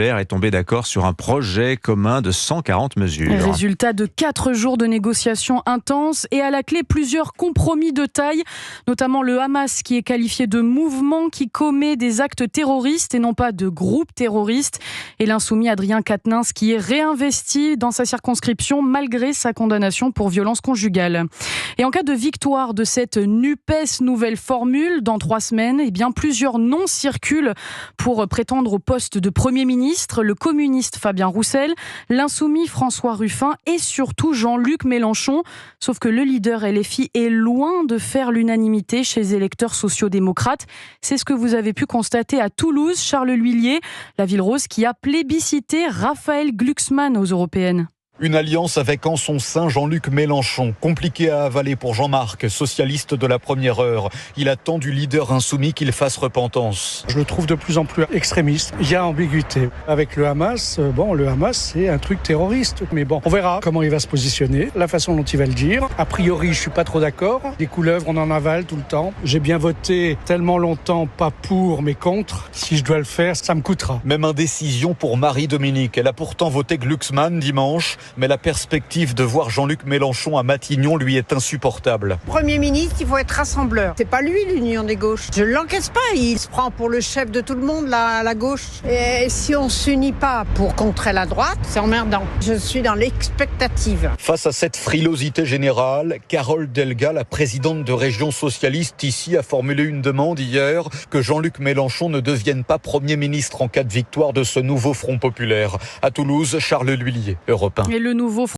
est tombé d'accord sur un projet commun de 140 mesures. Résultat de 4 jours de négociations intenses et à la clé plusieurs compromis de taille, notamment le Hamas qui est qualifié de mouvement qui commet des actes terroristes et non pas de groupe terroriste, et l'insoumis Adrien Quatennens qui est réinvesti dans sa circonscription malgré sa condamnation pour violence conjugale. Et en cas de victoire de cette NUPES nouvelle formule, dans 3 semaines, plusieurs noms circulent pour prétendre au poste de Premier ministre. Le communiste Fabien Roussel, l'insoumis François Ruffin et surtout Jean-Luc Mélenchon. Sauf que le leader LFI est loin de faire l'unanimité chez les électeurs sociaux-démocrates. C'est ce que vous avez pu constater à Toulouse, Charles L'Huillier, la ville rose qui a plébiscité Raphaël Glucksmann aux européennes. Une alliance avec en son sein Jean-Luc Mélenchon, compliqué à avaler pour Jean-Marc, socialiste de la première heure. Il attend du leader insoumis qu'il fasse repentance. Je le trouve de plus en plus extrémiste. Il y a ambiguïté. Avec le Hamas, le Hamas c'est un truc terroriste. Mais on verra comment il va se positionner, la façon dont il va le dire. A priori, je suis pas trop d'accord. Des couleuvres, on en avale tout le temps. J'ai bien voté tellement longtemps, pas pour, mais contre. Si je dois le faire, ça me coûtera. Même indécision pour Marie-Dominique. Elle a pourtant voté Glucksmann dimanche. Mais la perspective de voir Jean-Luc Mélenchon à Matignon lui est insupportable. Premier ministre, il faut être rassembleur. C'est pas lui l'union des gauches. Je l'encaisse pas. Il se prend pour le chef de tout le monde, la gauche. Et si on s'unit pas pour contrer la droite, c'est emmerdant. Je suis dans l'expectative. Face à cette frilosité générale, Carole Delga, la présidente de Région Socialiste ici, a formulé une demande hier que Jean-Luc Mélenchon ne devienne pas Premier ministre en cas de victoire de ce nouveau Front populaire. À Toulouse, Charles L'Huillier, Europe 1. Et le nouveau